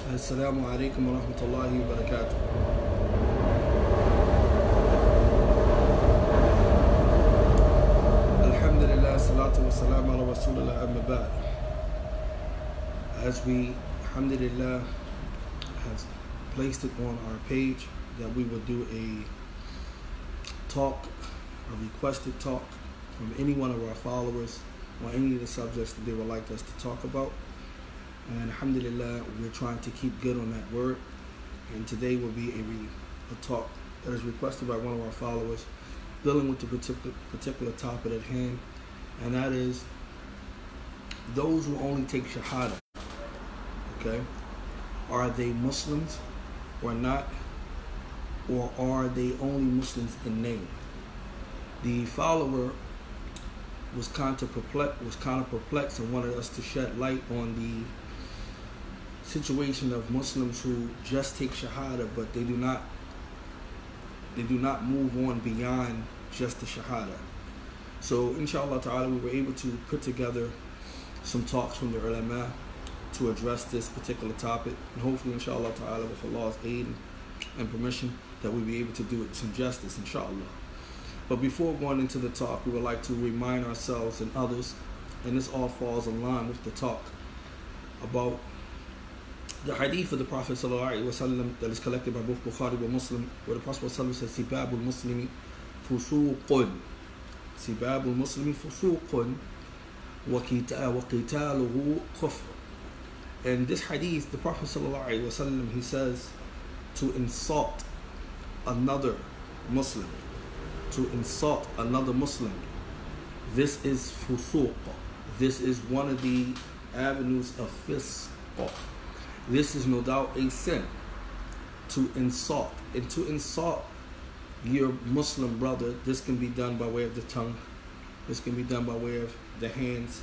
Assalamu alaikum wa rahmatullahi wa barakatuh. Alhamdulillah, salatu wa salam ala rasulillah amma ba'd. As we, alhamdulillah, has placed it on our page that we will do a talk, a requested talk from any one of our followers on any of the subjects that they would like us to talk about. And alhamdulillah, we're trying to keep good on that word. And today will be a talk that is requested by one of our followers dealing with the particular topic at hand. And that is those who only take Shahadah. Okay? Are they Muslims or not? Or are they only Muslims in name? The follower was kind of perplexed and wanted us to shed light on the situation of Muslims who just take Shahada, but they do not move on beyond just the Shahada. So inshallah ta'ala, we were able to put together some talks from the ulama to address this particular topic, and hopefully inshallah ta'ala, with Allah's aid and permission, that we'll be able to do it some justice, inshallah. But before going into the talk, we would like to remind ourselves and others, and this all falls in line with the talk, about the hadith of the Prophet ﷺ that is collected by both Bukhari and Muslim, where the Prophet ﷺ says, Sibabul Muslimi fusuqun. Sibabul Muslimi fusuqun wa qitaluhu kufr. And this hadith, the Prophet ﷺ, he says, to insult another Muslim, this is fusuq. This is one of the avenues of fisq. This is no doubt a sin, to insult. And to insult your Muslim brother, this can be done by way of the tongue, this can be done by way of the hands,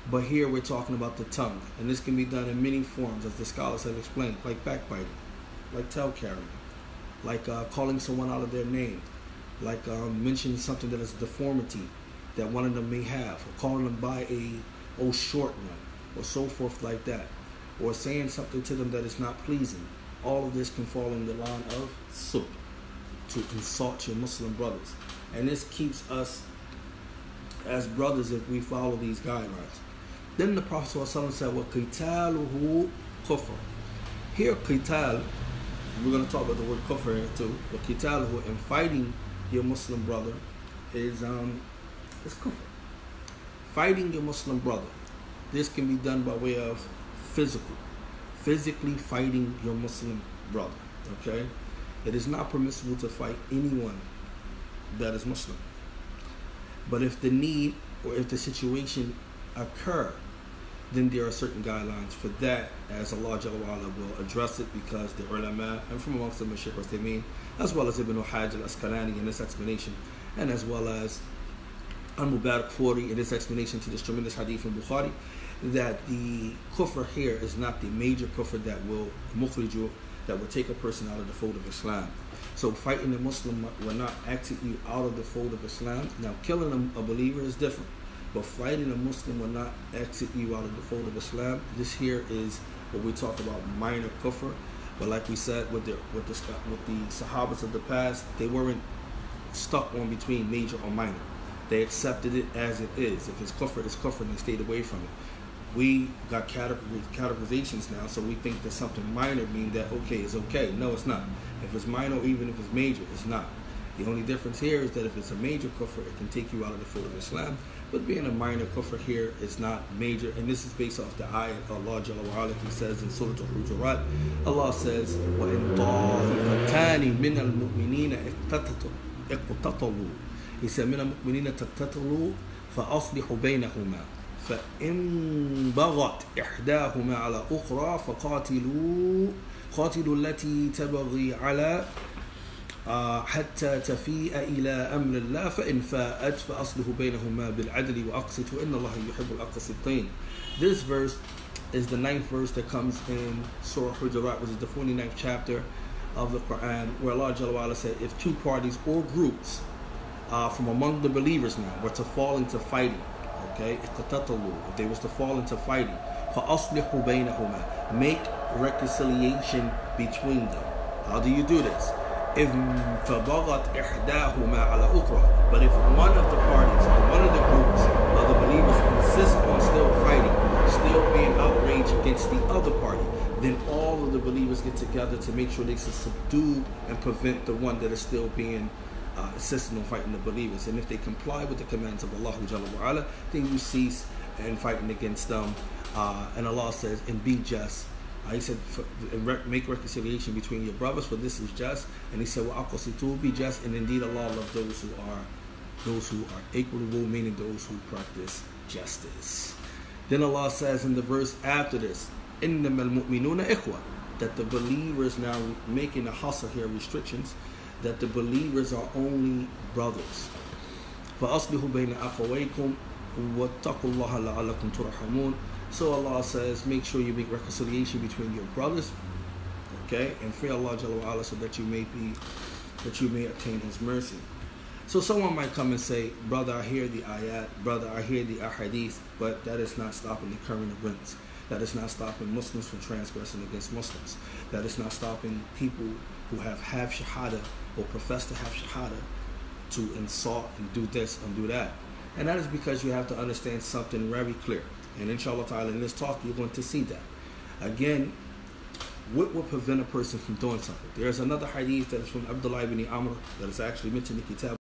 but here we're talking about the tongue, and this can be done in many forms, as the scholars have explained, like backbiting, like tail carrying, like calling someone out of their name, like mentioning something that is a deformity that one of them may have, or calling them by a short one, or so forth like that, or saying something to them that is not pleasing. All of this can fall in the line of sub, to insult your Muslim brothers. And this keeps us as brothers if we follow these guidelines. Then the Prophet ﷺ said, وَقِتَالُهُ كُفْرٌ. Here, qital, we're going to talk about the word kufr here too, but qitaluhu, and fighting your Muslim brother, is kufr. Fighting your Muslim brother, this can be done by way of physically fighting your Muslim brother. Okay, it is not permissible to fight anyone that is Muslim, but if the need or if the situation occur, then there are certain guidelines for that, as Allah Jalla wa Ala will address it, because the ulama, and from amongst them Shaykh Uthaymeen, as well as Ibn Hajj al-Asqalani in this explanation, and as well as Al-Mubarak-Furi in this explanation to this tremendous hadith from Bukhari, that the kufr here is not the major kufr that will take a person out of the fold of Islam. So fighting a Muslim will not exit you out of the fold of Islam. Now killing a believer is different, but fighting a Muslim will not exit you out of the fold of Islam. This here is what we talk about, minor kufr. But like we said, with the Sahabas of the past, they weren't stuck on between major or minor. They accepted it as it is. If it's kufr, and they stayed away from it. We got categorizations now, so we think that something minor means that okay is okay. No, it's not. If it's minor, even if it's major, it's not. The only difference here is that if it's a major kufr, it can take you out of the fold of Islam. But being a minor kufr here is not major, and this is based off the ayat Allah Jalla wa Ala. He says in Surah Al-Hujurat, Allah says, وَإِن طَائِفَتَانِ مِنَ الْمُؤْمِنِينَ اقْتَتَلُوا. He said, مِنَ الْمُؤْمِنِينَ تَقْتَتَلُوا فَأَصْلِحُوا بَيْنَهُمَا فإن بغت إحداهما على أخرى فقاتلوا التي تبغي على حتى تفيء إلى أمر الله فإن فاءت فأصلحوا بينهما بالعدل وأقسطوا إن الله يحب الأقسطين. This verse is the 9th verse that comes in Surah Hujurat, which is the 49th chapter of the Quran, where Allah Jalla wa Ala said, if two parties or groups from among the believers now were to fall into fighting, okay, if they was to fall into fighting, فَأَصْلِحُوا بَيْنَهُمَا. Make reconciliation between them. How do you do this? إِذْ فَبَغَتْ إِحْدَاهُمَا عَلَى أُخْرَى. But if one of the parties or one of the groups of the believers insist on still fighting, still being outraged against the other party, then all of the believers get together to make sure they subdue and prevent the one that is still being insisting on fighting the believers. And if they comply with the commands of Allah Jalla wa Ala, then you cease and fighting against them. And Allah says, and be just. He said, make reconciliation between your brothers, for this is just. And he said, well, aqsitu, be just. And indeed Allah loves those who are equitable, meaning those who practice justice. Then Allah says in the verse after this, إِنَّمَا الْمُؤْمِنُونَ إِخْوَةً, that the believers, now making a hustle here, restrictions, that the believers are only brothers. فَأَصْلِحُوا بَيْنَ أَخَوَيْكُمْ وَاتَّقُوا اللَّهَ لَعَلَّكُمْ تُرْحَمُونَ. So Allah says, make sure you make reconciliation between your brothers, okay, and fear Allah Jalla wa Ala, so that you may obtain His mercy. So someone might come and say, brother, I hear the ayat, brother, I hear the ahadith, but that is not stopping the current events. That is not stopping Muslims from transgressing against Muslims. That is not stopping people who have Shahadah or profess to have Shahadah to insult and do this and do that. And that is because you have to understand something very clear. And inshallah ta'ala, in this talk, you're going to see that. Again, what will prevent a person from doing something? There's another hadith that is from Abdullah ibn Amr that is actually mentioned in the Kitab.